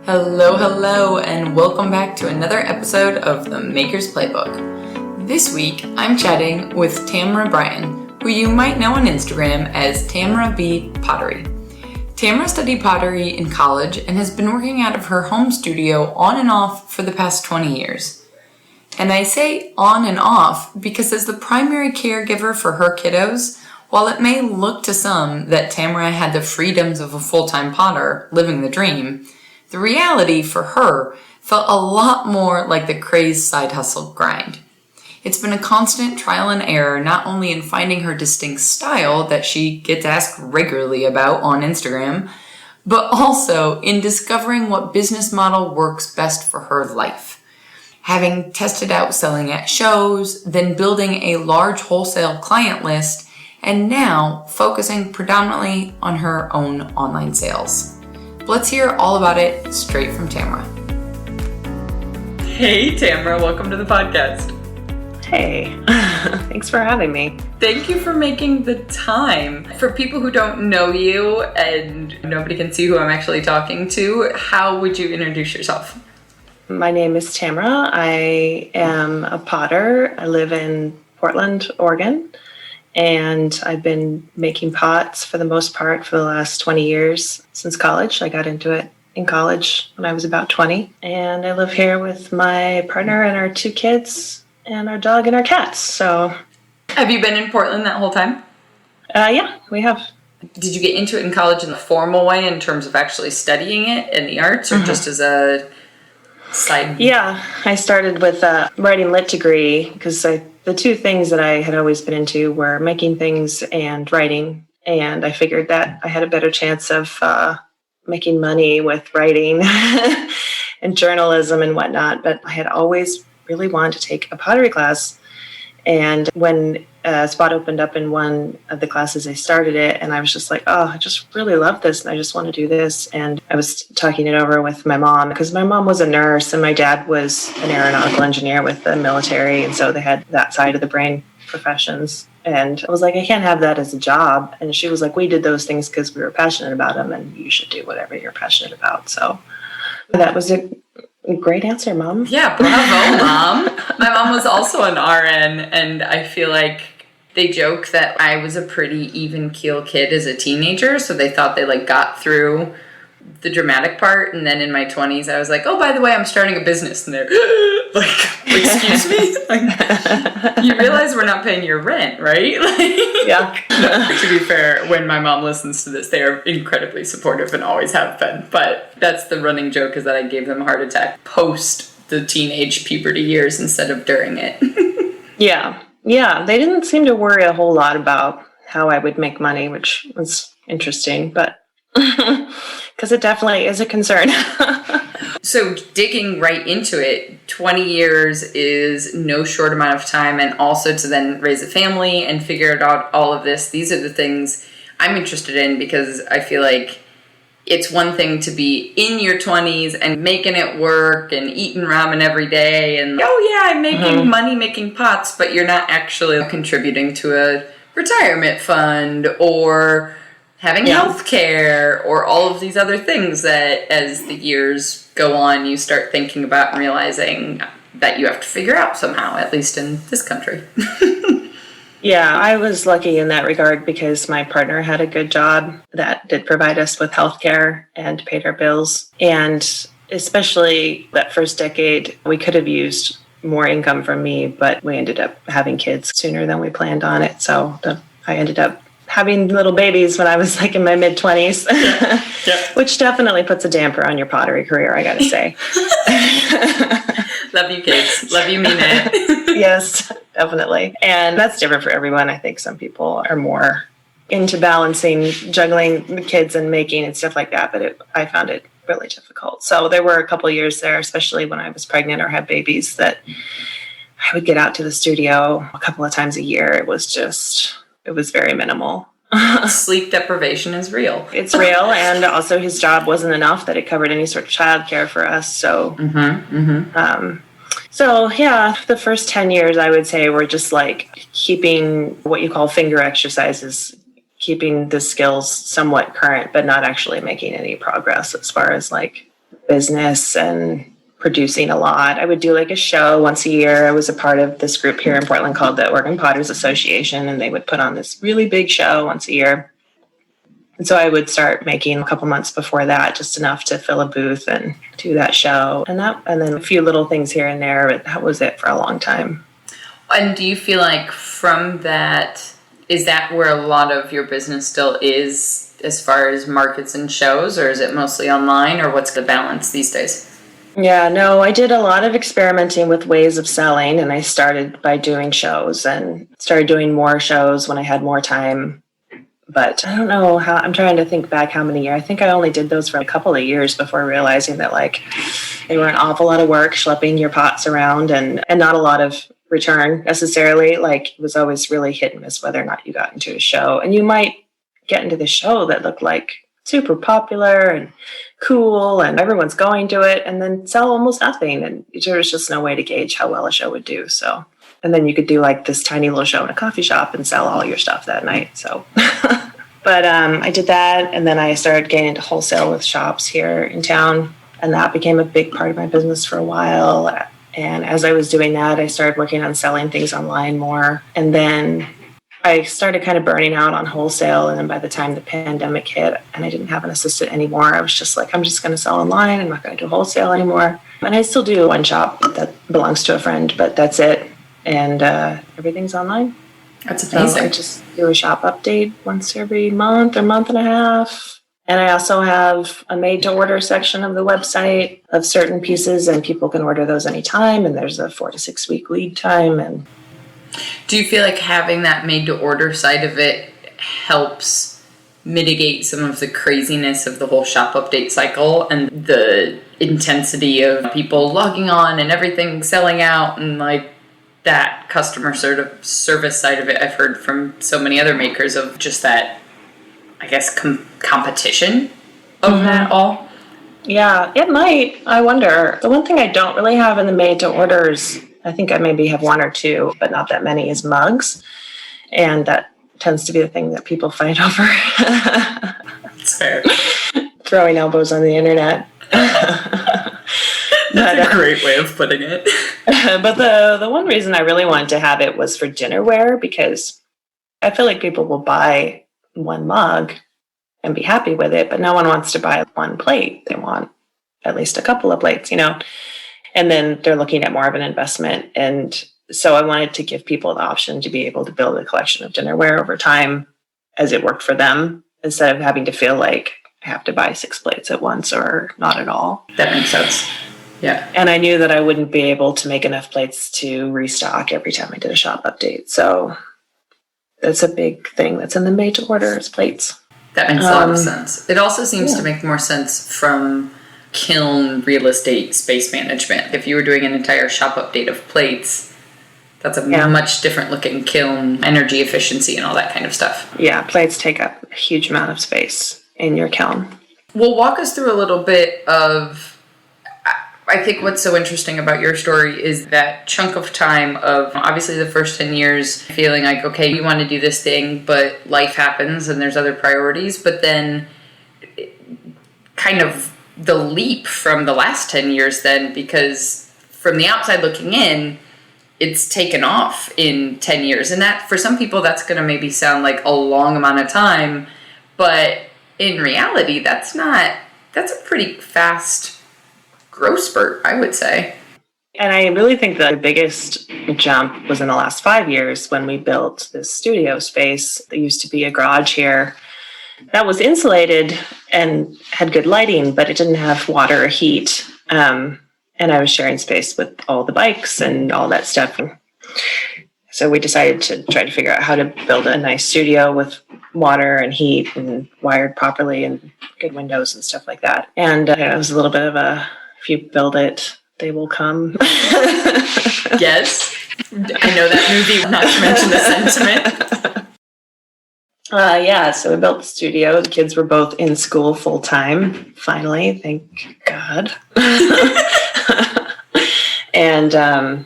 Hello, and welcome back to another episode of the Maker's Playbook. This week, I'm chatting with Tamara Bryan, who you might know on Instagram as Tamara B. Pottery. Tamara studied pottery in college and has been working out of her home studio on and off for the past 20 years. And I say on and off because as the primary caregiver for her kiddos, while it may look to some that Tamara had the freedoms of a full-time potter living the dream, the reality for her felt a lot more like the crazed side hustle grind. It's been a constant trial and error, not only in finding her distinct style that she gets asked regularly about on Instagram, but also in discovering what business model works best for her life. Having tested out selling at shows, then building a large wholesale client list, and now focusing predominantly on her own online sales. Let's hear all about it straight from Tamara. Hey, Tamara, welcome to the podcast. Hey, thanks for having me. Thank you for making the time. For people who don't know you and nobody can see who I'm actually talking to, how would you introduce yourself? My name is Tamara. I am a potter. I live in Portland, Oregon, and I've been making pots for the most part for the last 20 years since college. I got into it in college when I was about 20, and I live here with my partner and our 2 kids and our dog and our cats. So, have you been in Portland that whole time? Yeah, we have. Did you get into it in college in the formal way in terms of actually studying it in the arts, or just as a side? Yeah, I started with a writing lit degree because the 2 things that I had always been into were making things and writing. And I figured that I had a better chance of making money with writing and journalism and whatnot. But I had always really wanted to take a pottery class. And when a spot opened up in one of the classes, I started it. And I was just like, oh, I just really love this. And I just want to do this. And I was talking it over with my mom because my mom was a nurse and my dad was an aeronautical engineer with the military. And so they had that side of the brain professions. And I was like, I can't have that as a job. And she was like, we did those things because we were passionate about them and you should do whatever you're passionate about. So that was a great answer, Mom. Yeah, bravo, Mom. My mom was also an RN, and I feel like they joke that I was a pretty even keel kid as a teenager, so they thought they got through the dramatic part, and then in my 20s I was like, oh, by the way, I'm starting a business, and they're excuse me? You realize we're not paying your rent, right? Yeah. To be fair, when my mom listens to this, they are incredibly supportive and always have been, but that's the running joke, is that I gave them a heart attack post the teenage puberty years instead of during it. Yeah, they didn't seem to worry a whole lot about how I would make money, which was interesting, but because it definitely is a concern. So digging right into it, 20 years is no short amount of time, and also to then raise a family and figure out all of this. These are the things I'm interested in because I feel like it's one thing to be in your 20s and making it work and eating ramen every day and, oh yeah, I'm making money making pots, but you're not actually contributing to a retirement fund or having health care or all of these other things that as the years go on, you start thinking about and realizing that you have to figure out somehow, at least in this country. Yeah, I was lucky in that regard because my partner had a good job that did provide us with health care and paid our bills. And especially that first decade, we could have used more income from me, but we ended up having kids sooner than we planned on it. So I ended up having little babies when I was in my mid-20s, which definitely puts a damper on your pottery career, I gotta say. Love you, kids. Love you, mean it. Yes, definitely. And that's different for everyone. I think some people are more into balancing, juggling the kids and making and stuff like that, but I found it really difficult. So there were a couple of years there, especially when I was pregnant or had babies, that I would get out to the studio a couple of times a year. It was very minimal. Sleep deprivation is real. It's real, and also his job wasn't enough that it covered any sort of childcare for us. So, so yeah, the first 10 years I would say were just keeping what you call finger exercises, keeping the skills somewhat current, but not actually making any progress as far as business and producing a lot. I would do like a show once a year. I was a part of this group here in Portland called the Oregon Potters Association, and they would put on this really big show once a year. And so I would start making a couple months before that, just enough to fill a booth and do that show. And then a few little things here and there, but that was it for a long time. And do you feel like from that, is that where a lot of your business still is as far as markets and shows, or is it mostly online, or what's the balance these days? Yeah, no, I did a lot of experimenting with ways of selling, and I started by doing shows and started doing more shows when I had more time. But I don't know how, I'm trying to think back how many years. I think I only did those for a couple of years before realizing that like they were an awful lot of work schlepping your pots around and not a lot of return necessarily. Like it was always really hit and miss whether or not you got into a show. And you might get into the show that looked like super popular and cool and everyone's going to it and then sell almost nothing. And there was just no way to gauge how well a show would do. So, and then you could do like this tiny little show in a coffee shop and sell all your stuff that night. So, but I did that. And then I started getting into wholesale with shops here in town. And that became a big part of my business for a while. And as I was doing that, I started working on selling things online more. And then I started kind of burning out on wholesale. And then by the time the pandemic hit and I didn't have an assistant anymore, I was just like, I'm just going to sell online. I'm not going to do wholesale anymore. And I still do one shop that belongs to a friend, but that's it. And everything's online. That's amazing. So I just do a shop update once every month or month and a half. And I also have a made-to-order section of the website of certain pieces, and people can order those anytime. And there's a 4 to 6 week lead time. And do you feel like having that made-to-order side of it helps mitigate some of the craziness of the whole shop update cycle and the intensity of people logging on and everything selling out and like that customer service side of it? I've heard from so many other makers of just that, I guess, competition of that all. Yeah, it might. I wonder. The one thing I don't really have in the made-to-orders, I think I maybe have 1 or 2, but not that many, is mugs. And that tends to be the thing that people fight over. That's fair. Throwing elbows on the internet. That's a great way of putting it. But the one reason I really wanted to have it was for dinnerware, because I feel like people will buy one mug and be happy with it, but no one wants to buy one plate. They want at least a couple of plates, you know, and then they're looking at more of an investment. And so I wanted to give people the option to be able to build a collection of dinnerware over time as it worked for them, instead of having to feel like I have to buy 6 plates at once or not at all. That makes sense. Yeah. And I knew that I wouldn't be able to make enough plates to restock every time I did a shop update. So that's a big thing that's in the made to order is plates. That makes a lot of sense. It also seems to make more sense from kiln real estate space management. If you were doing an entire shop update of plates, that's a much different looking kiln, energy efficiency and all that kind of stuff. Yeah, plates take up a huge amount of space in your kiln. Well, walk us through a little bit of, I think what's so interesting about your story is that chunk of time of obviously the first 10 years feeling like, okay, you want to do this thing, but life happens and there's other priorities. But then kind of the leap from the last 10 years then, because from the outside looking in, it's taken off in 10 years. And that for some people, that's going to maybe sound like a long amount of time. But in reality, that's a pretty fast growth spurt, I would say. And I really think the biggest jump was in the last 5 years when we built this studio space. There used to be a garage here that was insulated and had good lighting, but it didn't have water or heat. And I was sharing space with all the bikes and all that stuff. So we decided to try to figure out how to build a nice studio with water and heat and wired properly and good windows and stuff like that. And it was a little bit of a, if you build it, they will come. Yes. I know that movie, not to mention the sentiment. So we built the studio. The kids were both in school full time, finally, thank God. And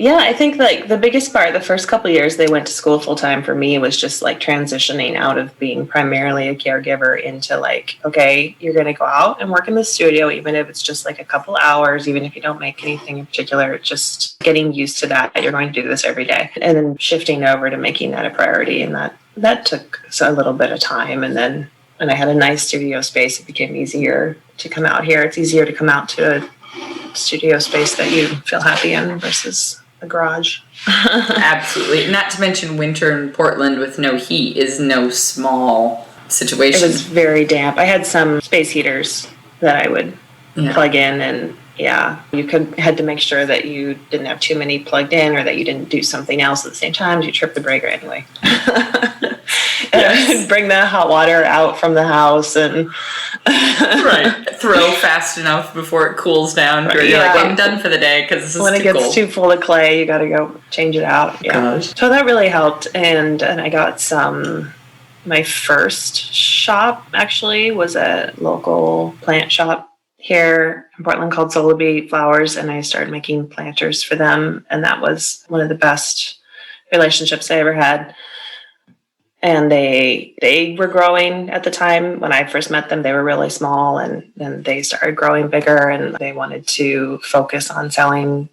Yeah, I think like the biggest part, the first couple of years they went to school full time for me was just like transitioning out of being primarily a caregiver into like, okay, you're going to go out and work in the studio, even if it's just like a couple hours, even if you don't make anything in particular, just getting used to that you're going to do this every day, and then shifting over to making that a priority. And that took a little bit of time. And then when I had a nice studio space, it became easier to come out here. It's easier to come out to a studio space that you feel happy in versus a garage. Absolutely. Not to mention winter in Portland with no heat is no small situation. It was very damp. I had some space heaters that I would plug in, and you had to make sure that you didn't have too many plugged in or that you didn't do something else at the same time. You tripped the breaker anyway. Yes. Bring the hot water out from the house and throw fast enough before it cools down. Right. You're like, I'm done for the day because this is when too cold. When it gets too full of clay, you got to go change it out. Yeah. Gosh. So that really helped, and I got some. My first shop actually was a local plant shop here in Portland called Solaby Flowers, and I started making planters for them, and that was one of the best relationships I ever had. And they were growing at the time. When I first met them, they were really small, and then they started growing bigger, and they wanted to focus on selling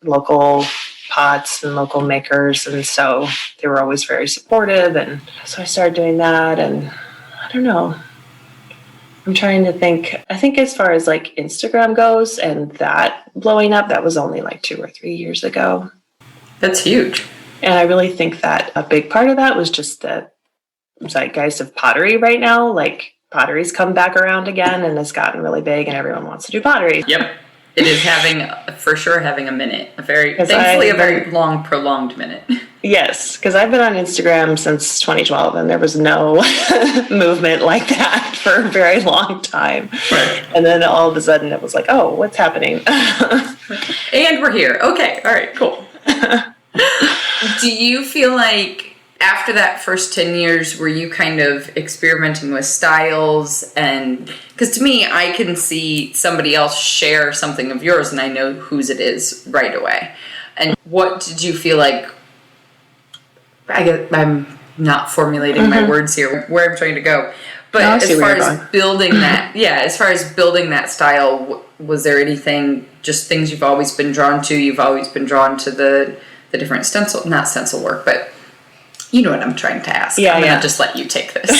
local pots and local makers. And so they were always very supportive. And so I started doing that. And I don't know. I'm trying to think. I think as far as like Instagram goes and that blowing up, that was only like 2 or 3 years ago. That's huge. And I really think that a big part of that was just the zeitgeist of pottery right now. Like pottery's come back around again and has gotten really big and everyone wants to do pottery. Yep. It is having a minute. Thankfully a very long, prolonged minute. Yes, because I've been on Instagram since 2012 and there was no movement like that for a very long time. Right. And then all of a sudden it was like, oh, what's happening? And we're here. Okay. All right, cool. Do you feel like after that first 10 years, were you kind of experimenting with styles? And because to me, I can see somebody else share something of yours and I know whose it is right away. And what did you feel like? I guess I'm not formulating my words here, where I'm trying to go. But as far as building that, as far as building that style, was there anything, just things you've always been drawn to? You've always been drawn to the different not stencil work, but you know what I'm trying to ask. I'm going to just let you take this.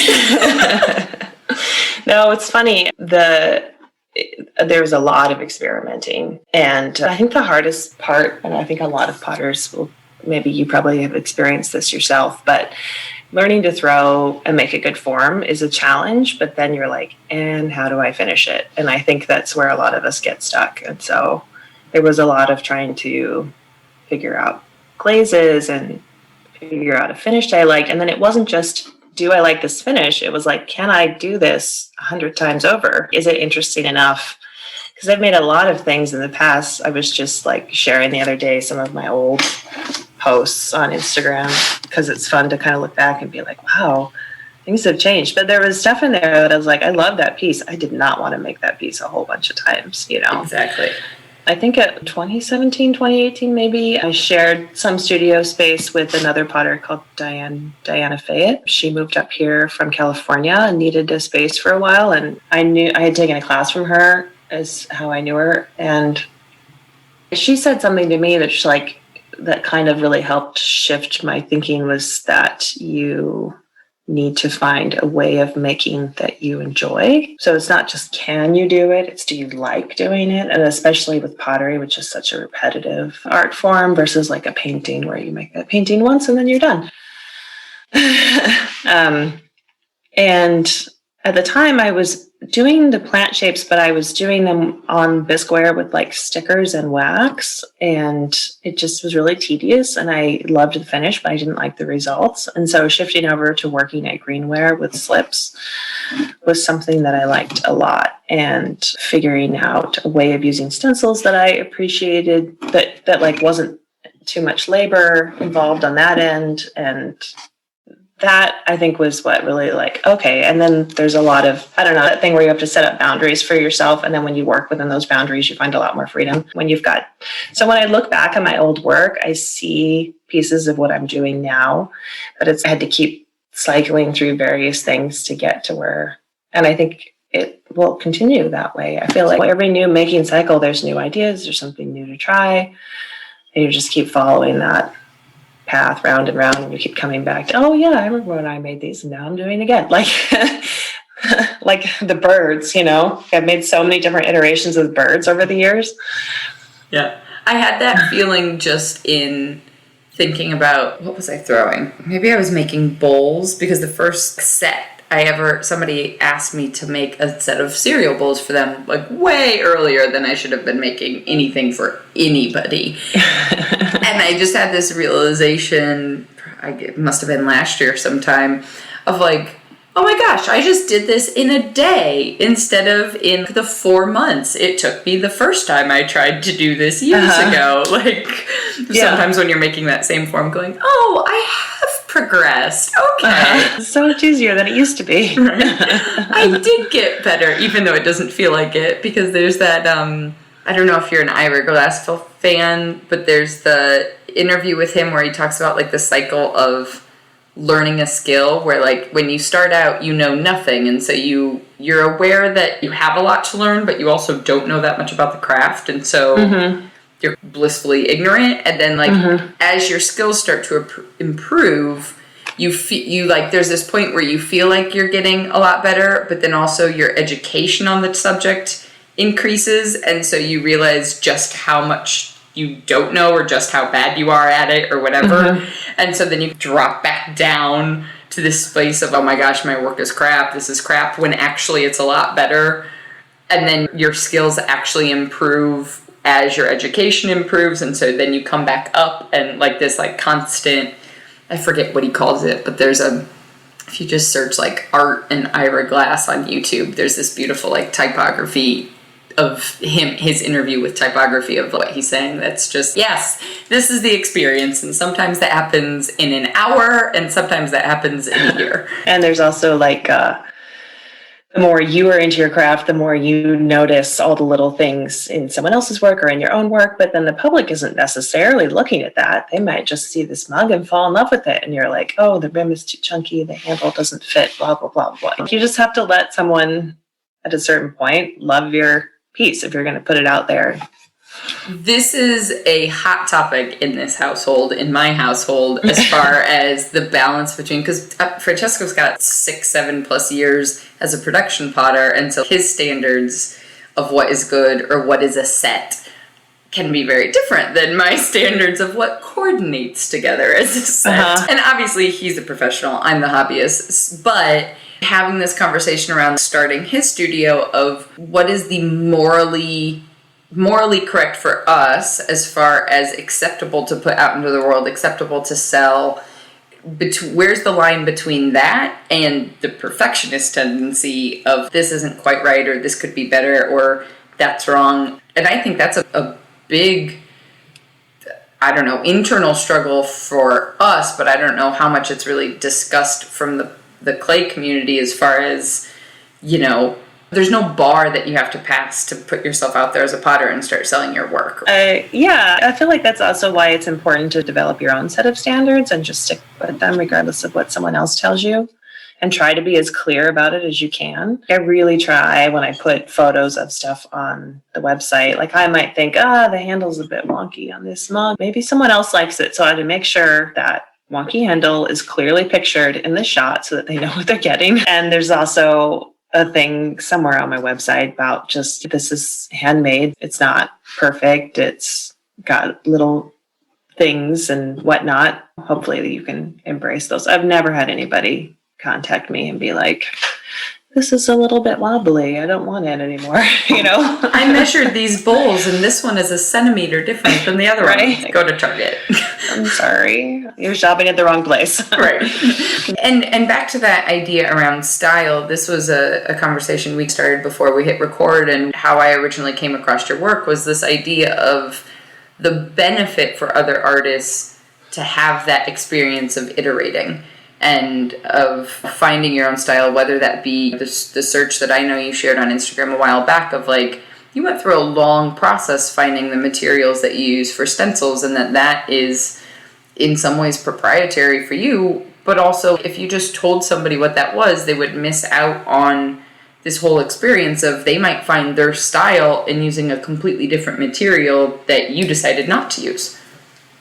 No, it's funny. There was a lot of experimenting. And I think the hardest part, and I think a lot of potters will, maybe you probably have experienced this yourself, but learning to throw and make a good form is a challenge, but then you're like, and how do I finish it? And I think that's where a lot of us get stuck. And so there was a lot of trying to figure out glazes and figure out a finish I liked. And then it wasn't just, do I like this finish? It was like, can I do this 100 times over? Is it interesting enough? Because I've made a lot of things in the past. I was just like sharing the other day some of my old posts on Instagram because it's fun to kind of look back and be like, wow, things have changed. But there was stuff in there that I was like, I love that piece. I did not want to make that piece a whole bunch of times, you know? Exactly. I think at 2017, 2018, maybe, I shared some studio space with another potter called Diana Fayette. She moved up here from California and needed a space for a while. And I had taken a class from her, is how I knew her. And she said something to me that's like, that kind of really helped shift my thinking, was that you need to find a way of making that you enjoy. So it's not just can you do it, it's do you like doing it? And especially with pottery, which is such a repetitive art form versus like a painting where you make that painting once and then you're done. And at the time I was doing the plant shapes, but I was doing them on bisqueware with like stickers and wax, and it just was really tedious, and I loved the finish, but I didn't like the results. And so shifting over to working at greenware with slips was something that I liked a lot, and figuring out a way of using stencils that I appreciated, that like wasn't too much labor involved on that end, and that I think was what really like, okay. And then there's a lot of, I don't know, that thing where you have to set up boundaries for yourself. And then when you work within those boundaries, you find a lot more freedom when you've got. So when I look back at my old work, I see pieces of what I'm doing now, but I had to keep cycling through various things to get to where, and I think it will continue that way. I feel like every new making cycle, there's new ideas, there's something new to try, and you just keep following that path round and round, and you keep coming back to, oh yeah, I remember when I made these, and now I'm doing it again. Like, like the birds, I've made so many different iterations of birds over the years. Yeah. I had that feeling just in thinking about, what was I throwing? Maybe I was making bowls, because the first set somebody asked me to make a set of cereal bowls for them, like way earlier than I should have been making anything for anybody. And I just had this realization, it must have been last year sometime, of like, oh my gosh, I just did this in a day instead of in the 4 months it took me the first time I tried to do this years ago. Like, sometimes when you're making that same form going, oh, I have progressed. Okay. So much easier than it used to be. Right. I did get better, even though it doesn't feel like it, because there's that, I don't know if you're an Ira Glassfell fan, but there's the interview with him where he talks about like the cycle of learning a skill, where like when you start out you know nothing, and so you're aware that you have a lot to learn, but you also don't know that much about the craft, and so you're blissfully ignorant. And then like as your skills start to improve, you like there's this point where you feel like you're getting a lot better, but then also your education on the subject increases, and so you realize just how much you don't know, or just how bad you are at it, or whatever. And so then you drop back down to this place of, oh my gosh, my work is crap, this is crap, when actually it's a lot better. And then your skills actually improve as your education improves, and so then you come back up, and like this like constant, I forget what he calls it, but if you just search like art and Ira Glass on YouTube, there's this beautiful like typography of his interview with typography of what he's saying. That's just, yes, this is the experience, and sometimes that happens in an hour, and sometimes that happens in a year. And there's also like the more you are into your craft, the more you notice all the little things in someone else's work or in your own work, but then the public isn't necessarily looking at that. They might just see this mug and fall in love with it, and you're like, oh, the rim is too chunky, the handle doesn't fit, blah blah blah blah. You just have to let someone at a certain point love your piece if you're going to put it out there. This is a hot topic in this household, in my household, as far as the balance between, because Francesco's got 6-7+ years as a production potter, and so his standards of what is good or what is a set can be very different than my standards of what coordinates together as a set. And obviously he's a professional, I'm the hobbyist, but having this conversation around starting his studio of what is the morally correct for us as far as acceptable to put out into the world, acceptable to sell, where's the line between that and the perfectionist tendency of this isn't quite right, or this could be better, or that's wrong. And I think that's a big, I don't know, internal struggle for us, but I don't know how much it's really discussed from the clay community, as far as, there's no bar that you have to pass to put yourself out there as a potter and start selling your work. Yeah, I feel like that's also why it's important to develop your own set of standards and just stick with them regardless of what someone else tells you, and try to be as clear about it as you can. I really try when I put photos of stuff on the website. Like I might think, the handle's a bit wonky on this mug. Maybe someone else likes it. So I have to make sure that wonky handle is clearly pictured in the shot so that they know what they're getting. And there's also a thing somewhere on my website about just, this is handmade. It's not perfect. It's got little things and whatnot. Hopefully you can embrace those. I've never had anybody contact me and be like, this is a little bit wobbly, I don't want it anymore. I measured these bowls and this one is a centimeter different than the other one. Go to Target. I'm sorry, you're shopping at the wrong place. Right. And back to that idea around style, this was a conversation we started before we hit record, and how I originally came across your work was this idea of the benefit for other artists to have that experience of iterating. and of finding your own style, whether that be the search that I know you shared on Instagram a while back of like, you went through a long process finding the materials that you use for stencils, and that is in some ways proprietary for you, but also if you just told somebody what that was, they would miss out on this whole experience of they might find their style in using a completely different material that you decided not to use.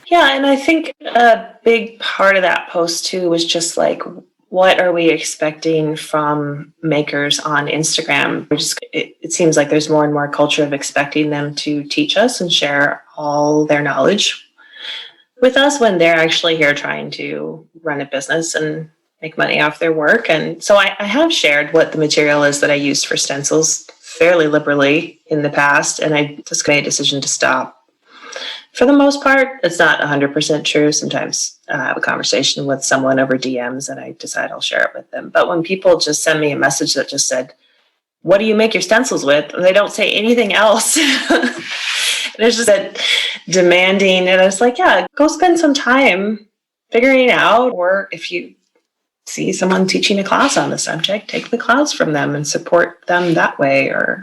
Yeah, and I think a big part of that post too was just like, what are we expecting from makers on Instagram? It seems like there's more and more culture of expecting them to teach us and share all their knowledge with us when they're actually here trying to run a business and make money off their work. And so I have shared what the material is that I used for stencils fairly liberally in the past, and I just made a decision to stop. For the most part, it's not 100% true. Sometimes I have a conversation with someone over DMs and I decide I'll share it with them. But when people just send me a message that just said, what do you make your stencils with? And they don't say anything else. There's just that demanding. And I was like, yeah, go spend some time figuring it out. Or if you see someone teaching a class on the subject, take the class from them and support them that way. Or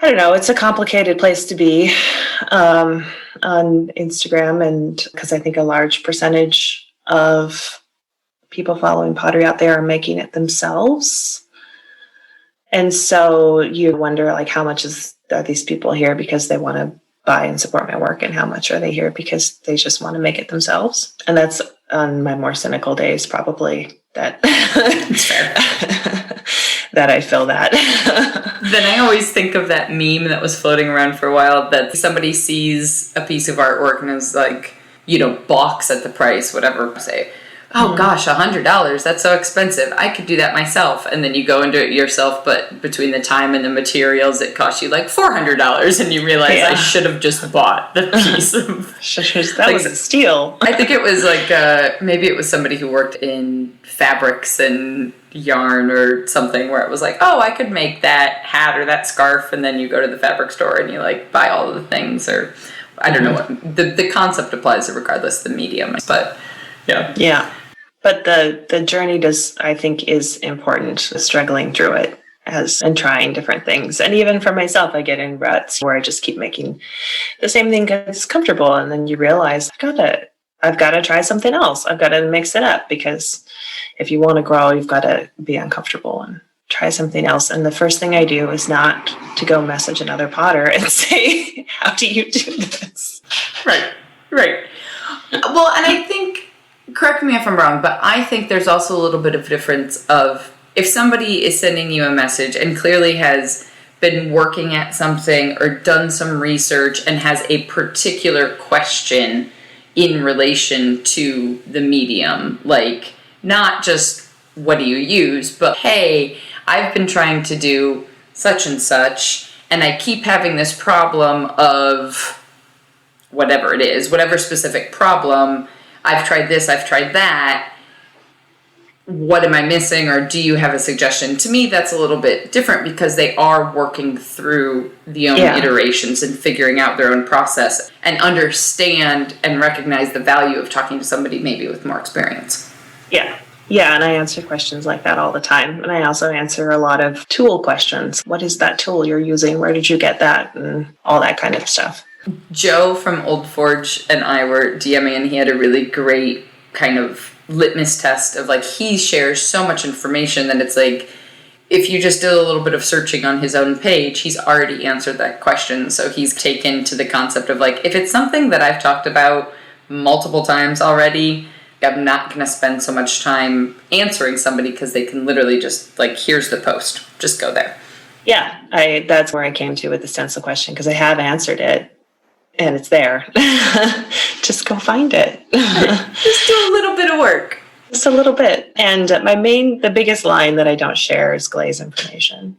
I don't know, it's a complicated place to be on Instagram, and because I think a large percentage of people following pottery out there are making it themselves. And so you wonder, like, how much are these people here because they want to buy and support my work, and how much are they here because they just want to make it themselves? And that's on my more cynical days, probably, that It's fair. that I feel that. Then I always think of that meme that was floating around for a while, that somebody sees a piece of artwork and is like, balks at the price, whatever, say, oh gosh, $100, that's so expensive, I could do that myself. And then you go and do it yourself, but between the time and the materials, it costs you like $400, and you realize, I should have just bought the piece of... That was a steal. I think it was like, maybe it was somebody who worked in fabrics and yarn or something, where it was like, oh, I could make that hat or that scarf, and then you go to the fabric store and you like buy all of the things, or I don't know what the concept applies regardless of the medium, but yeah. But the journey I think is important, struggling through it and trying different things. And even for myself, I get in ruts where I just keep making the same thing because it's comfortable, and then you realize I've got to try something else. I've got to mix it up, because if you want to grow, you've got to be uncomfortable and try something else. And the first thing I do is not to go message another potter and say, how do you do this? Right. Well, and I think, correct me if I'm wrong, but I think there's also a little bit of difference of if somebody is sending you a message and clearly has been working at something or done some research and has a particular question in relation to the medium, like not just what do you use, but hey, I've been trying to do such and such, and I keep having this problem of whatever it is, whatever specific problem. I've tried this, I've tried that. What am I missing, or do you have a suggestion? To me, that's a little bit different because they are working through the own iterations and figuring out their own process and understand and recognize the value of talking to somebody maybe with more experience. Yeah, and I answer questions like that all the time. And I also answer a lot of tool questions. What is that tool you're using? Where did you get that? And all that kind of stuff. Joe from Old Forge and I were DMing, and he had a really great kind of litmus test of like, he shares so much information that it's like, if you just did a little bit of searching on his own page, he's already answered that question. So he's taken to the concept of like, if it's something that I've talked about multiple times already, I'm not going to spend so much time answering somebody, because they can literally just like, here's the post, just go there. Yeah, that's where I came to with the stencil question, because I have answered it. And it's there. Just go find it. Just do a little bit of work. Just a little bit. And the biggest line that I don't share is glaze information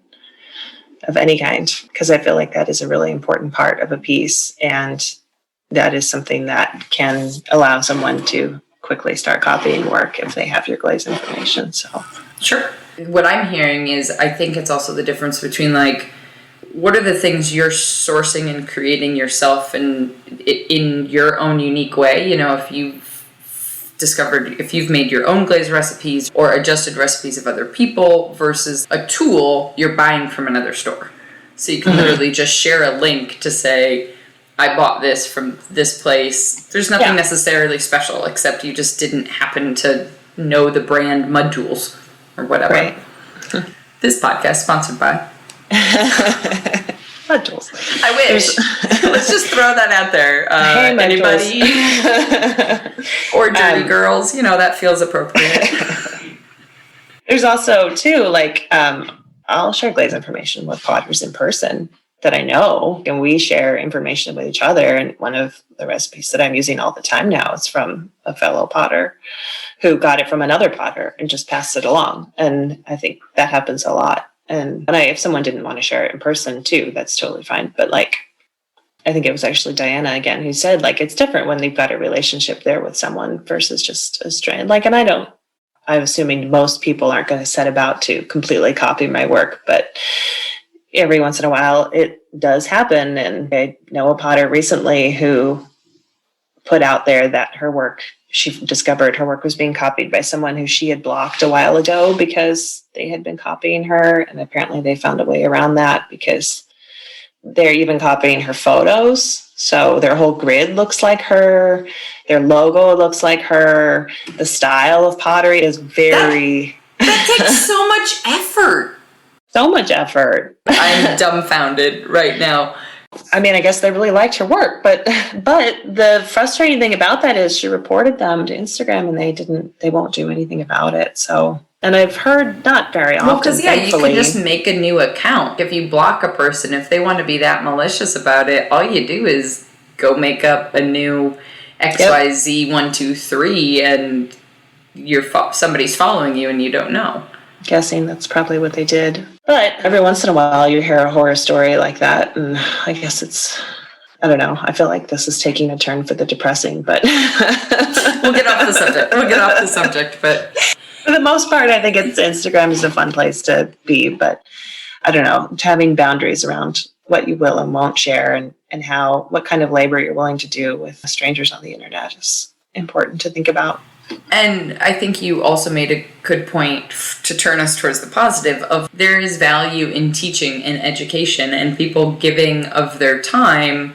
of any kind, because I feel like that is a really important part of a piece. And that is something that can allow someone to quickly start copying work if they have your glaze information. So sure. What I'm hearing is, I think it's also the difference between like, what are the things you're sourcing and creating yourself and in your own unique way? If you've discovered if you've made your own glaze recipes or adjusted recipes of other people versus a tool you're buying from another store. So you can literally just share a link to say, I bought this from this place. There's nothing necessarily special except you just didn't happen to know the brand Mud Tools or whatever. Right. This podcast sponsored by Mud Tools. I wish. Let's just throw that out there. Hey, Mud anybody or dirty girls, that feels appropriate. There's also too, like, I'll share glaze information with potters in person that I know, and we share information with each other. And one of the recipes that I'm using all the time now is from a fellow potter who got it from another potter and just passed it along. And I think that happens a lot. And if someone didn't want to share it in person too, that's totally fine. But like, I think it was actually Diana again who said, like, it's different when they've got a relationship there with someone versus just a strain. Like, and I'm assuming most people aren't going to set about to completely copy my work, but every once in a while it does happen. And I know a potter recently who put out there that she discovered her work was being copied by someone who she had blocked a while ago because they had been copying her. And apparently they found a way around that because they're even copying her photos. So their whole grid looks like her. Their logo looks like her. The style of pottery is very... That takes so much effort. So much effort. I'm dumbfounded right now. I mean, I guess they really liked her work, but the frustrating thing about that is she reported them to Instagram and they won't do anything about it. So, and I've heard not very often. Well, because you can just make a new account. If you block a person, if they want to be that malicious about it, all you do is go make up a new XYZ123 and somebody's following you and you don't know. Guessing that's probably what they did. But every once in a while you hear a horror story like that, and I guess I don't know, I feel like this is taking a turn for the depressing, but we'll get off the subject, but for the most part I think Instagram is a fun place to be, but I don't know, having boundaries around what you will and won't share and what kind of labor you're willing to do with strangers on the internet is important to think about. And I think you also made a good point to turn us towards the positive of there is value in teaching and education and people giving of their time,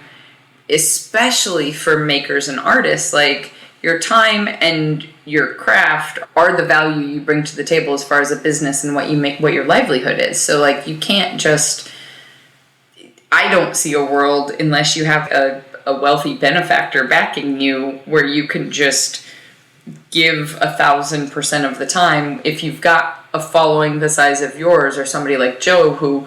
especially for makers and artists. Like, your time and your craft are the value you bring to the table as far as a business and what your livelihood is. So, like, you can't just... I don't see a world unless you have a wealthy benefactor backing you where you can just give 1,000% of the time. If you've got a following the size of yours or somebody like Joe who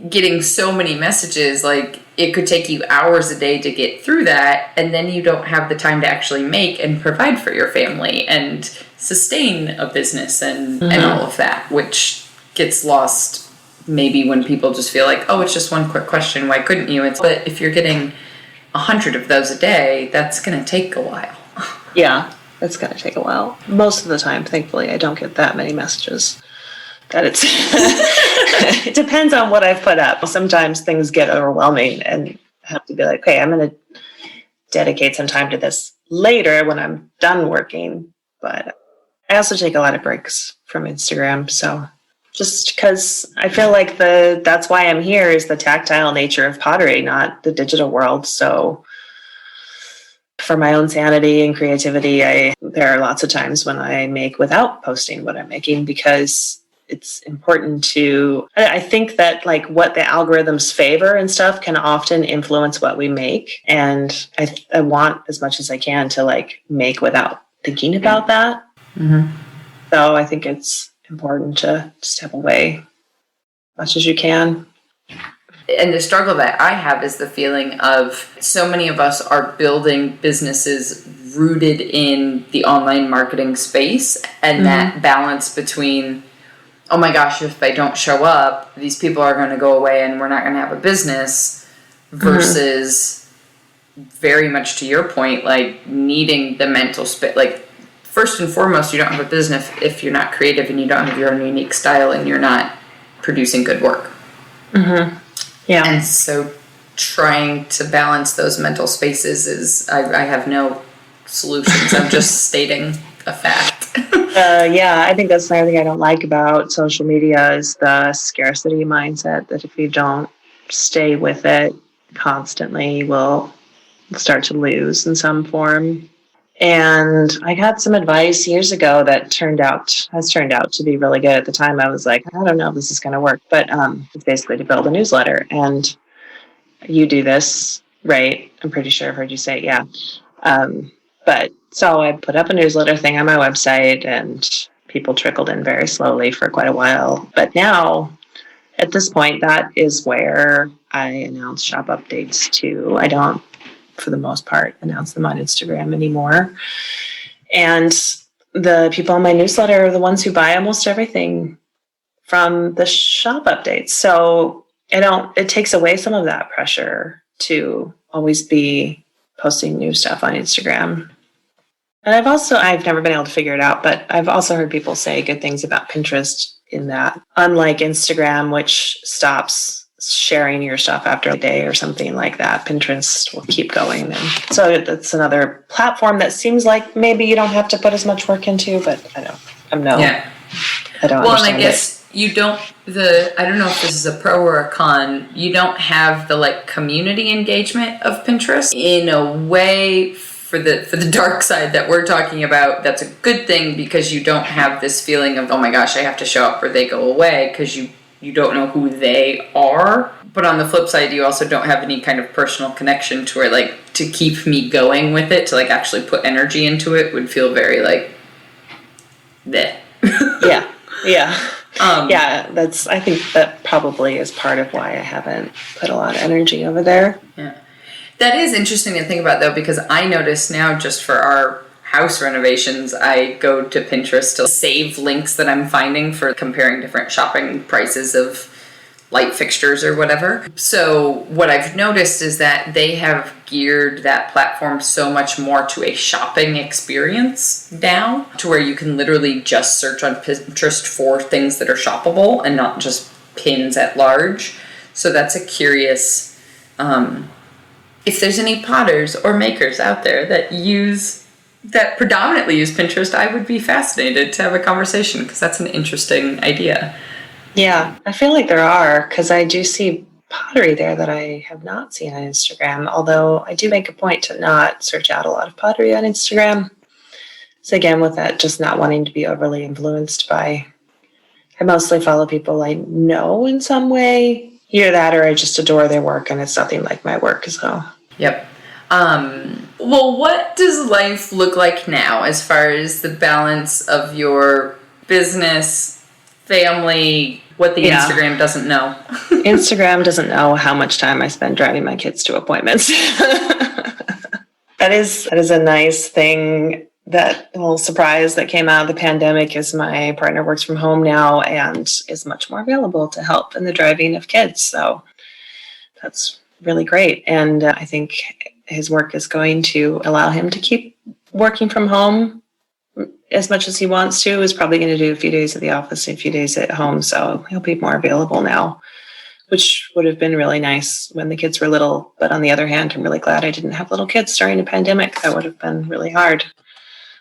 getting so many messages, like, it could take you hours a day to get through that, and then you don't have the time to actually make and provide for your family and sustain a business and all of that, which gets lost maybe when people just feel like, oh, it's just one quick question, why couldn't you? But if you're getting 100 of those a day, that's going to take a while. Yeah. It's going to take a while. Most of the time, thankfully, I don't get that many messages. It depends on what I've put up. Sometimes things get overwhelming and I have to be like, okay, I'm going to dedicate some time to this later when I'm done working. But I also take a lot of breaks from Instagram. So just because I feel like that's why I'm here is the tactile nature of pottery, not the digital world. So for my own sanity and creativity, there are lots of times when I make without posting what I'm making because it's important I think that like what the algorithms favor and stuff can often influence what we make. And I want as much as I can to like make without thinking about that. Mm-hmm. So I think it's important to step away as much as you can. And the struggle that I have is the feeling of so many of us are building businesses rooted in the online marketing space and that balance between, oh my gosh, if I don't show up, these people are going to go away and we're not going to have a business versus very much to your point, like needing the mental space. Like, first and foremost, you don't have a business if you're not creative and you don't have your own unique style and you're not producing good work. Mm-hmm. Yeah. And so trying to balance those mental spaces I have no solutions. I'm just stating a fact. Yeah, I think that's another thing I don't like about social media is the scarcity mindset that if you don't stay with it constantly, you will start to lose in some form. And I got some advice years ago that has turned out to be really good. At the time, I was like, I don't know if this is going to work, but it's basically to build a newsletter. And you do this, right? I'm pretty sure I've heard you say it, yeah. But so I put up a newsletter thing on my website, and people trickled in very slowly for quite a while. But now, at this point, that is where I announce shop updates too. I don't, for the most part, announce them on Instagram anymore. And the people on my newsletter are the ones who buy almost everything from the shop updates. So it takes away some of that pressure to always be posting new stuff on Instagram. And I've never been able to figure it out, but I've also heard people say good things about Pinterest in that, unlike Instagram, which stops sharing your stuff after a day or something like that, Pinterest will keep going. And so that's another platform that seems like maybe you don't have to put as much work into, but I don't Yeah. I don't well, understand and I guess you don't, I don't know if this is a pro or a con, you don't have the like community engagement of Pinterest in a way. For the dark side that we're talking about, that's a good thing because you don't have this feeling of, oh my gosh, I have to show up or they go away, because you don't know who they are. But on the flip side, you also don't have any kind of personal connection to it. Like, to keep me going with it, to like actually put energy into it would feel very like, bleh. Yeah. I think that probably is part of why I haven't put a lot of energy over there. Yeah. That is interesting to think about, though, because I notice now just for our house renovations, I go to Pinterest to save links that I'm finding for comparing different shopping prices of light fixtures or whatever. So what I've noticed is that they have geared that platform so much more to a shopping experience now, to where you can literally just search on Pinterest for things that are shoppable and not just pins at large. So that's a curious... if there's any potters or makers out there that predominantly use Pinterest, I would be fascinated to have a conversation, because that's an interesting idea. Yeah, I feel like there are, because I do see pottery there that I have not seen on Instagram, although I do make a point to not search out a lot of pottery on Instagram. So again, with that, just not wanting to be overly influenced by... I mostly follow people I know in some way. Either that or I just adore their work, and it's nothing like my work as well. Yep. Well, what does life look like now as far as the balance of your business, family, what the Instagram doesn't know? Instagram doesn't know how much time I spend driving my kids to appointments. That is a nice thing. That little surprise that came out of the pandemic is my partner works from home now and is much more available to help in the driving of kids. So that's really great. And I think his work is going to allow him to keep working from home as much as he wants to. He's probably going to do a few days at the office and a few days at home. So he'll be more available now, which would have been really nice when the kids were little. But on the other hand, I'm really glad I didn't have little kids during a pandemic. That would have been really hard.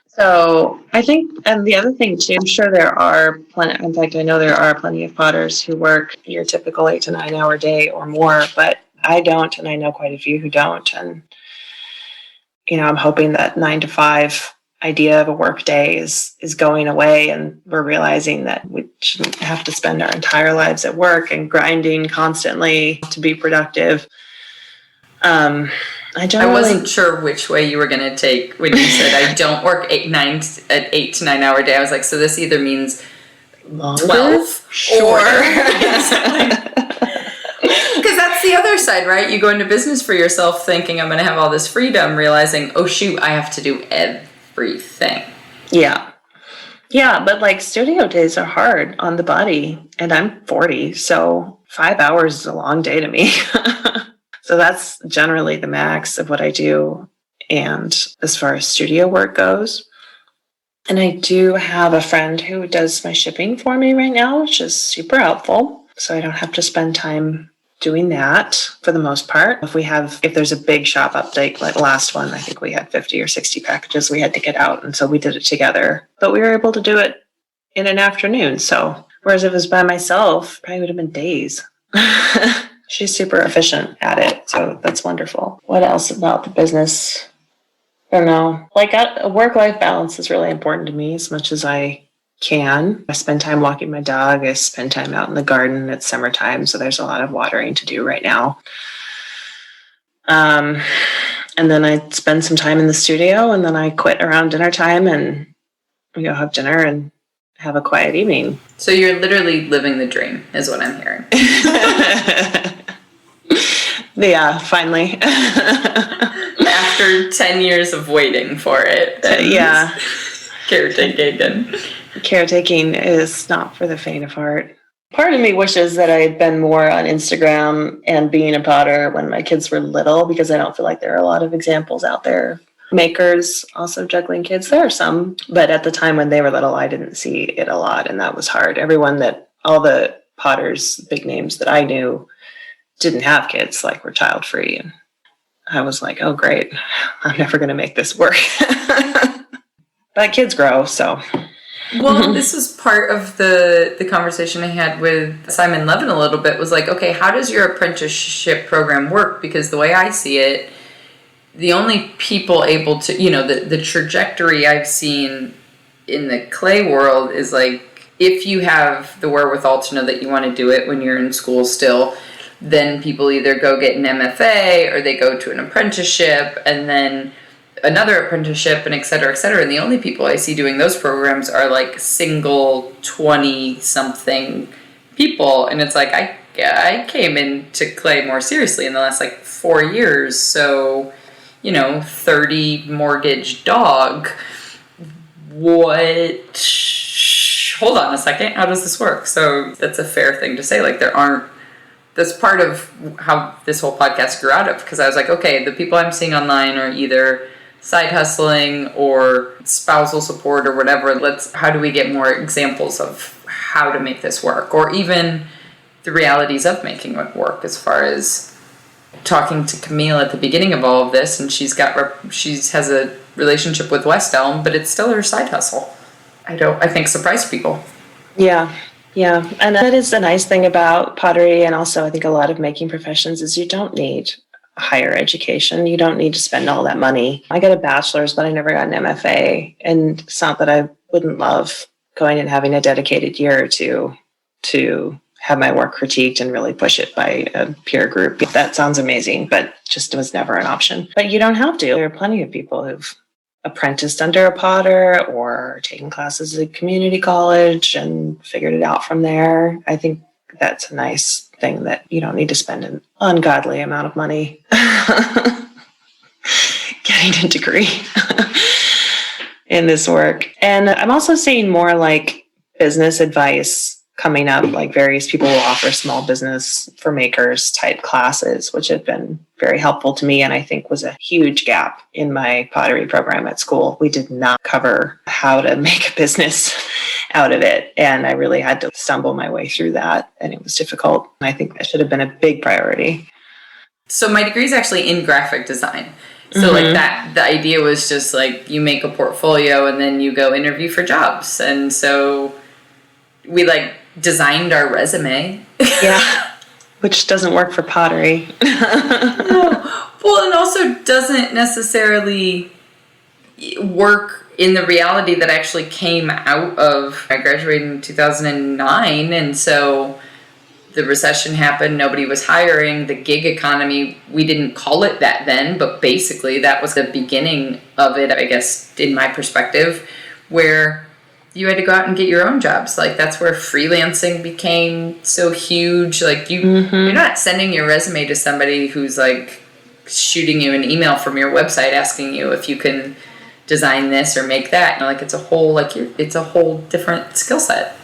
So I think, and the other thing too, I'm sure there are plenty, in fact, I know there are plenty of potters who work your typical 8 to 9 hour day or more, but I don't, and I know quite a few who don't. And, I'm hoping that 9 to 5 idea of a work day is going away, and we're realizing that we shouldn't have to spend our entire lives at work and grinding constantly to be productive. I wasn't sure which way you were going to take when you said I don't work 8 to 9 hour day. I was like, so this either means longer? 12 or because that's the other side, right? You go into business for yourself thinking I'm going to have all this freedom, realizing, oh shoot, I have to do everything. Yeah, but like studio days are hard on the body, and I'm 40, so 5 hours is a long day to me. So that's generally the max of what I do. And as far as studio work goes, and I do have a friend who does my shipping for me right now, which is super helpful. So I don't have to spend time doing that for the most part. If there's a big shop update, like the last one, I think we had 50 or 60 packages we had to get out. And so we did it together, but we were able to do it in an afternoon. So whereas if it was by myself, probably would have been days. She's super efficient at it. So that's wonderful. What else about the business? I don't know. Like a work-life balance is really important to me as much as I can. I spend time walking my dog. I spend time out in the garden. It's summertime, so there's a lot of watering to do right now. And then I spend some time in the studio, and then I quit around dinner time, and we go have dinner and have a quiet evening. So you're literally living the dream, is what I'm hearing. Yeah, finally. After 10 years of waiting for it. Yeah. Caretaking is not for the faint of heart. Part of me wishes that I had been more on Instagram and being a potter when my kids were little, because I don't feel like there are a lot of examples out there. Makers also juggling kids. There are some, but at the time when they were little, I didn't see it a lot, and that was hard. All the potters, big names that I knew, didn't have kids, like were child free. And I was like, oh, great. I'm never going to make this work. But kids grow, so. Well, this was part of the conversation I had with Simon Levin a little bit, was like, okay, how does your apprenticeship program work? Because the way I see it, the only people able to, the trajectory I've seen in the clay world is like, if you have the wherewithal to know that you want to do it when you're in school still, then people either go get an MFA or they go to an apprenticeship and then another apprenticeship and et cetera, et cetera. And the only people I see doing those programs are like single 20-something people. And it's like, I came into clay more seriously in the last 4 years. So, 30 mortgage dog. What? Hold on a second. How does this work? So that's a fair thing to say. That's part of how this whole podcast grew out of, because I was like, okay, the people I'm seeing online are either side hustling or spousal support or whatever. How do we get more examples of how to make this work, or even the realities of making it work, as far as talking to Camille at the beginning of all of this, and she has a relationship with West Elm, but it's still her side hustle. I think surprised people. Yeah, and that is the nice thing about pottery, and also I think a lot of making professions, is you don't need higher education. You don't need to spend all that money. I got a bachelor's, but I never got an MFA, and it's not that I wouldn't love going and having a dedicated year or two to have my work critiqued and really push it by a peer group. That sounds amazing, but just was never an option. But you don't have to. There are plenty of people who've apprenticed under a potter or taken classes at community college and figured it out from there. I think that's a nice thing, that you don't need to spend an ungodly amount of money getting a degree in this work. And I'm also seeing more business advice coming up, various people will offer small business for makers type classes, which have been very helpful to me, and I think was a huge gap in my pottery program at school. We did not cover how to make a business out of it, and I really had to stumble my way through that, and it was difficult. I think that should have been a big priority. So my degree is actually in graphic design. So the idea was just you make a portfolio and then you go interview for jobs. And so we designed our resume. Yeah. Which doesn't work for pottery. No. Well, and also doesn't necessarily work in the reality that actually came out of, I graduated in 2009, and so the recession happened, nobody was hiring, the gig economy, we didn't call it that then, but basically that was the beginning of it, I guess, in my perspective, where you had to go out and get your own jobs. That's where freelancing became so huge. You're not sending your resume to somebody who's shooting you an email from your website asking you if you can design this or make that. It's a whole it's a whole different skill set.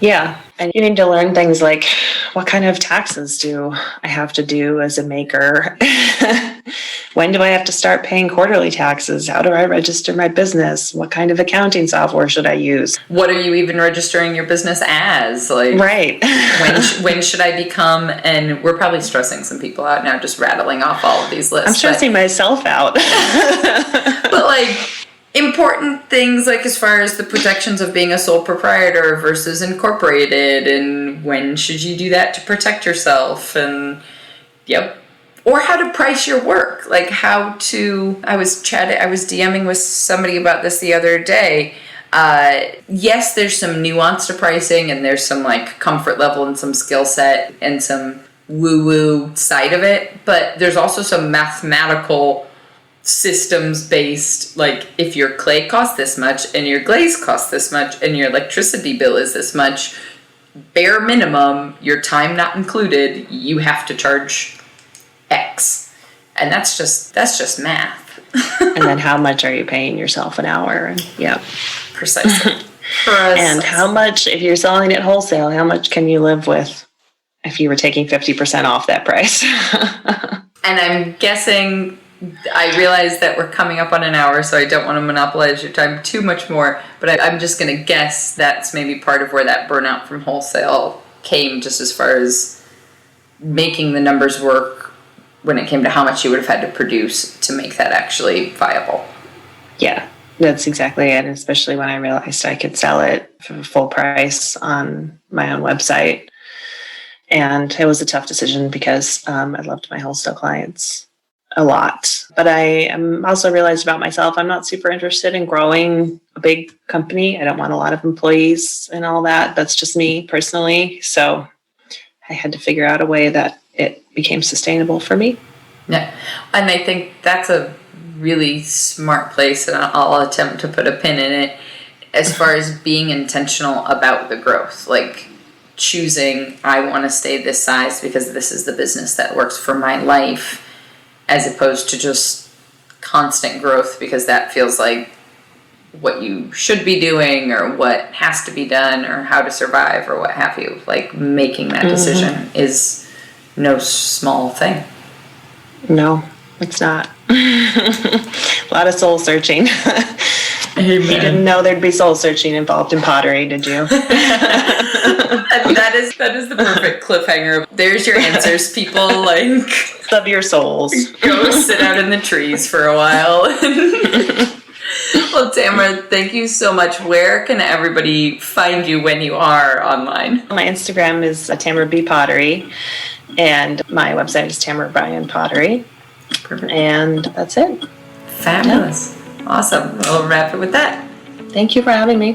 Yeah, and you need to learn things like, what kind of taxes do I have to do as a maker? When do I have to start paying quarterly taxes? How do I register my business? What kind of accounting software should I use? What are you even registering your business as? Like, right. when should I become? And we're probably stressing some people out now, just rattling off all of these lists. I'm stressing myself out. But like important things, like as far as the protections of being a sole proprietor versus incorporated, and when should you do that to protect yourself, and or how to price your work, like how to. I was DMing with somebody about this the other day. Yes, there's some nuance to pricing, and there's some like comfort level and some skill set and some woo-woo side of it, but there's also some mathematical systems based, like if your clay costs this much and your glaze costs this much and your electricity bill is this much, bare minimum, your time not included, you have to charge X. And that's just math. And then how much are you paying yourself an hour? Precisely. And how much, if you're selling it wholesale, how much can you live with if you were taking 50% off that price? And I'm guessing, I realize that we're coming up on an hour, so I don't want to monopolize your time too much more, but I'm just going to guess that's maybe part of where that burnout from wholesale came, just as far as making the numbers work when it came to how much you would have had to produce to make that actually viable. Yeah, that's exactly it, especially when I realized I could sell it for full price on my own website. And it was a tough decision because I loved my wholesale clients a lot. But I am also realized about myself, I'm not super interested in growing a big company. I don't want a lot of employees and all that. That's just me personally. So I had to figure out a way that it became sustainable for me. Yeah. And I think that's a really smart place, and I'll attempt to put a pin in it, as far as being intentional about the growth. Like choosing, I want to stay this size because this is the business that works for my life, as opposed to just constant growth because that feels like what you should be doing or what has to be done or how to survive or what have you. Like making that decision is no small thing. No, it's not. A lot of soul searching. You didn't know there'd be soul searching involved in pottery, did you? That is the perfect cliffhanger. There's your answers, people. Like, of your souls. Go sit out in the trees for a while. Well, Tamara, thank you so much. Where can everybody find you when you are online? My Instagram is Tamara B Pottery, and my website is Tamara Bryan Pottery. Perfect. And that's it. Fabulous. Yeah. Awesome. We'll wrap it with that. Thank you for having me.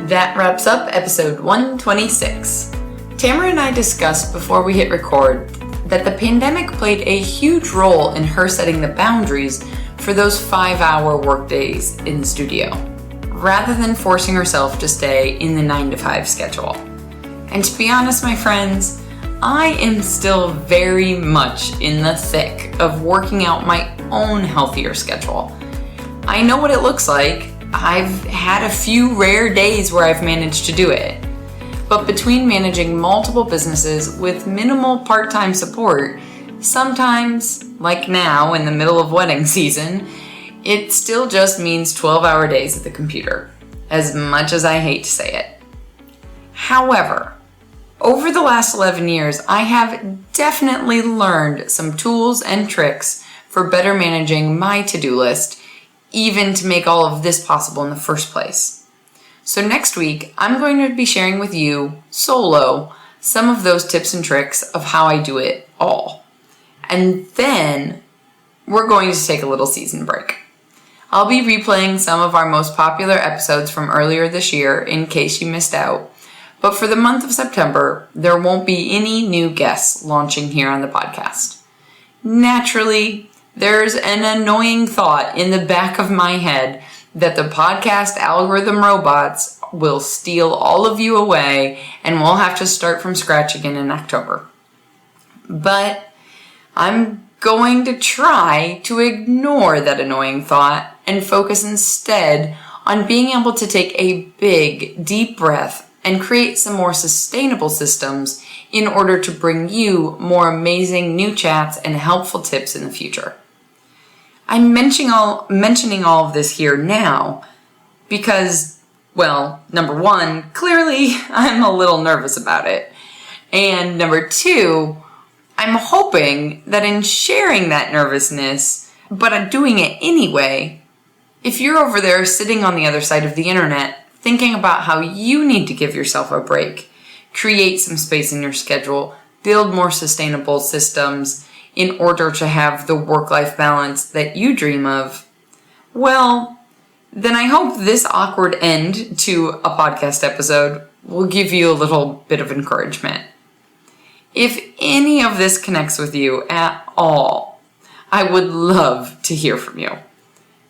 That wraps up episode 126. Tamara and I discussed before we hit record that the pandemic played a huge role in her setting the boundaries for those 5-hour workdays in the studio, rather than forcing herself to stay in the 9-to-5 schedule. And to be honest, my friends, I am still very much in the thick of working out my own healthier schedule. I know what it looks like. I've had a few rare days where I've managed to do it. But between managing multiple businesses with minimal part-time support, sometimes, like now in the middle of wedding season, it still just means 12-hour days at the computer, as much as I hate to say it. However, over the last 11 years, I have definitely learned some tools and tricks for better managing my to-do list, even to make all of this possible in the first place. So next week, I'm going to be sharing with you, solo, some of those tips and tricks of how I do it all. And then we're going to take a little season break. I'll be replaying some of our most popular episodes from earlier this year in case you missed out. But for the month of September, there won't be any new guests launching here on the podcast. Naturally, there's an annoying thought in the back of my head that the podcast algorithm robots will steal all of you away and we'll have to start from scratch again in October. But I'm going to try to ignore that annoying thought and focus instead on being able to take a big, deep breath and create some more sustainable systems in order to bring you more amazing new chats and helpful tips in the future. I'm mentioning all of this here now because, well, number one, clearly I'm a little nervous about it. And number two, I'm hoping that in sharing that nervousness, but I'm doing it anyway, if you're over there sitting on the other side of the internet thinking about how you need to give yourself a break, create some space in your schedule, build more sustainable systems in order to have the work-life balance that you dream of, well, then I hope this awkward end to a podcast episode will give you a little bit of encouragement. If any of this connects with you at all, I would love to hear from you.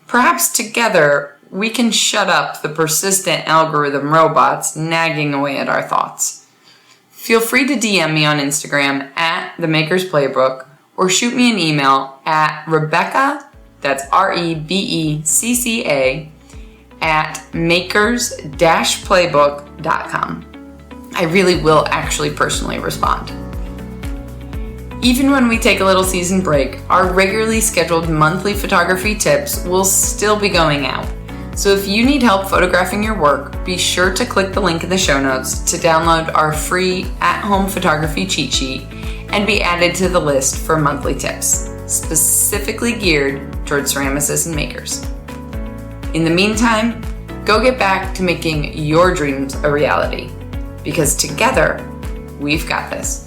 Perhaps together we can shut up the persistent algorithm robots nagging away at our thoughts. Feel free to DM me on Instagram at The Maker's Playbook or shoot me an email at Rebecca, that's REBECCA, at makers-playbook.com. I really will actually personally respond. Even when we take a little season break, our regularly scheduled monthly photography tips will still be going out. So if you need help photographing your work, be sure to click the link in the show notes to download our free at-home photography cheat sheet and be added to the list for monthly tips, specifically geared towards ceramicists and makers. In the meantime, go get back to making your dreams a reality, because together, we've got this.